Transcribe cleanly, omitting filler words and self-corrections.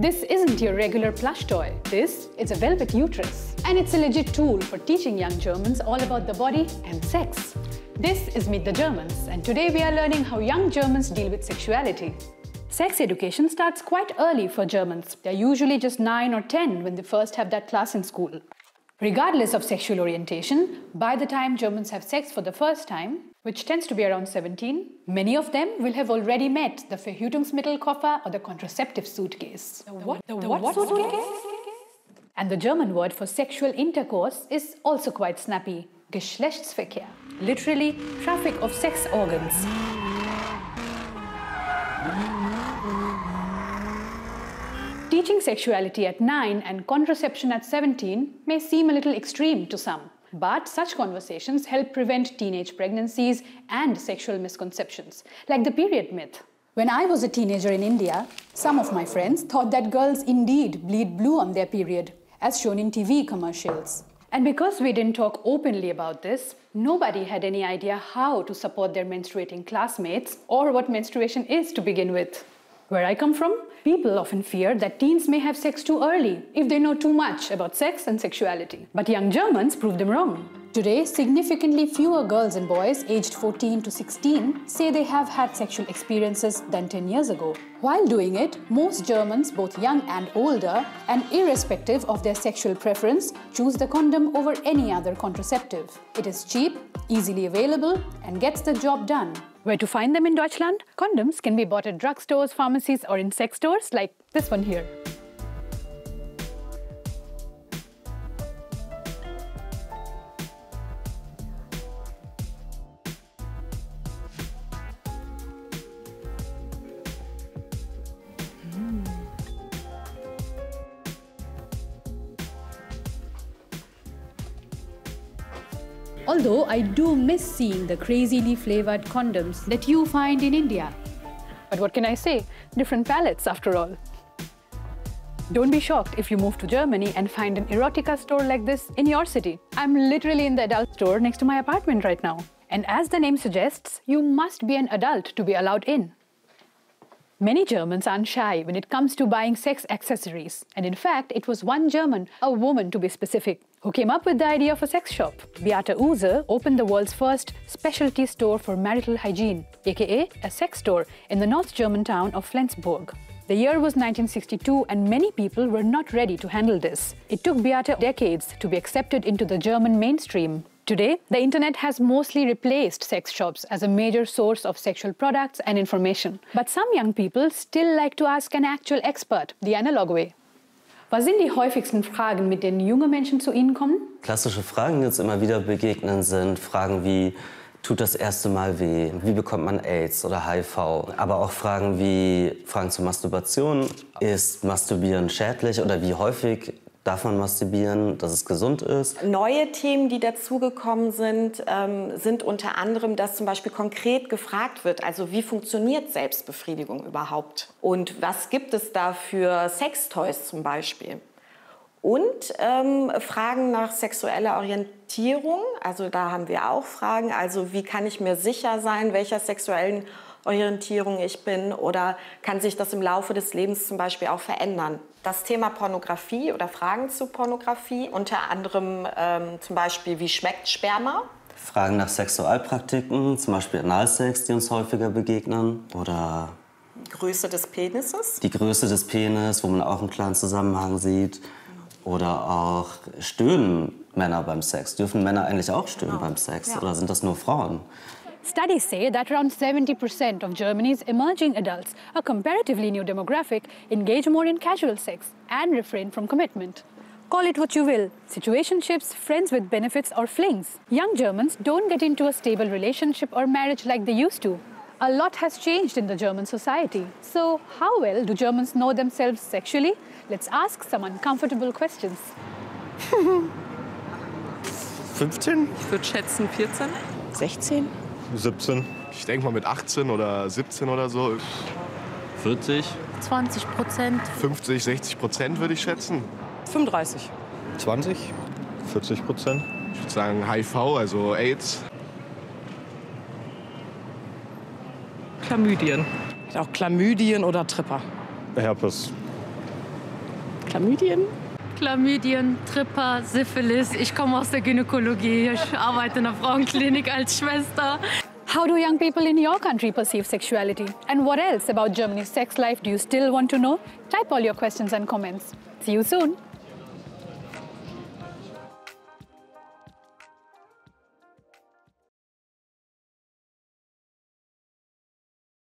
This isn't your regular plush toy. This is a velvet uterus. And it's a legit tool for teaching young Germans all about the body and sex. This is Meet the Germans, and today we are learning how young Germans deal with sexuality. Sex education starts quite early for Germans. They're usually just 9 or 10 when they first have that class in school. Regardless of sexual orientation, by the time Germans have sex for the first time, which tends to be around 17, many of them will have already met the Verhütungsmittelkoffer or the contraceptive suitcase. The what suitcase? And the German word for sexual intercourse is also quite snappy. Geschlechtsverkehr. Literally, traffic of sex organs. Teaching sexuality at 9 and contraception at 17 may seem a little extreme to some, but such conversations help prevent teenage pregnancies and sexual misconceptions, like the period myth. When I was a teenager in India, some of my friends thought that girls indeed bleed blue on their period, as shown in TV commercials. And because we didn't talk openly about this, nobody had any idea how to support their menstruating classmates or what menstruation is to begin with. Where I come from, people often fear that teens may have sex too early if they know too much about sex and sexuality. But young Germans prove them wrong. Today, significantly fewer girls and boys aged 14 to 16 say they have had sexual experiences than 10 years ago. While doing it, most Germans, both young and older, and irrespective of their sexual preference, choose the condom over any other contraceptive. It is cheap, easily available, and gets the job done. Where to find them in Deutschland? Condoms can be bought at drugstores, pharmacies, or in sex stores like this one here. Although I do miss seeing the crazily flavored condoms that you find in India. But what can I say? Different palates after all. Don't be shocked if you move to Germany and find an erotica store like this in your city. I'm literally in the adult store next to my apartment right now. And as the name suggests, you must be an adult to be allowed in. Many Germans aren't shy when it comes to buying sex accessories. And in fact, it was one German, a woman to be specific, who came up with the idea of a sex shop. Beate Uhse opened the world's first specialty store for marital hygiene, aka a sex store in the North German town of Flensburg. The year was 1962 and many people were not ready to handle this. It took Beate decades to be accepted into the German mainstream. Today, the internet has mostly replaced sex shops as a major source of sexual products and information. But some young people still like to ask an actual expert, the analog way. Was sind die häufigsten Fragen, mit denen junge Menschen zu Ihnen kommen? Klassische Fragen, die uns immer wieder begegnen, sind Fragen wie: Tut das erste Mal weh? Wie bekommt man AIDS oder HIV? Aber auch Fragen zur Masturbation. Ist Masturbieren schädlich oder wie häufig darf man masturbieren, dass es gesund ist? Neue Themen, die dazugekommen sind, sind unter anderem, dass zum Beispiel konkret gefragt wird, also wie funktioniert Selbstbefriedigung überhaupt? Und was gibt es da für Sextoys zum Beispiel? Und Fragen nach sexueller Orientierung, also da haben wir auch Fragen, also wie kann ich mir sicher sein, welcher sexuellen Orientierung ich bin, oder kann sich das im Laufe des Lebens zum Beispiel auch verändern? Das Thema Pornografie oder Fragen zu Pornografie, unter anderem zum Beispiel, wie schmeckt Sperma? Fragen nach Sexualpraktiken, zum Beispiel Analsex, die uns häufiger begegnen, oder Größe des Penises. Die Größe des Penis, wo man auch einen klaren Zusammenhang sieht. Oder auch stöhnen Männer beim Sex. Dürfen Männer eigentlich auch stöhnen beim Sex? Oder sind das nur Frauen? Studies say that around 70% of Germany's emerging adults, a comparatively new demographic, engage more in casual sex and refrain from commitment. Call it what you will, situationships, friends with benefits, or flings. Young Germans don't get into a stable relationship or marriage like they used to. A lot has changed in the German society. So how well do Germans know themselves sexually? Let's ask some uncomfortable questions. 15? Ich würde schätzen 14. 16? 17. Ich denke mal mit 18 oder 17 oder so. 40. 20%. 50, 60% würde ich schätzen. 35. 20. 40%. Ich würde sagen HIV, also AIDS. Chlamydien. Auch Chlamydien oder Tripper. Herpes. Chlamydien? Chlamydien, Tripper, Syphilis. Ich komme aus der Gynäkologie. Ich arbeite in der Frauenklinik als Schwester. How do young people in your country perceive sexuality? And what else about Germany's sex life do you still want to know? Type all your questions and comments. See you soon.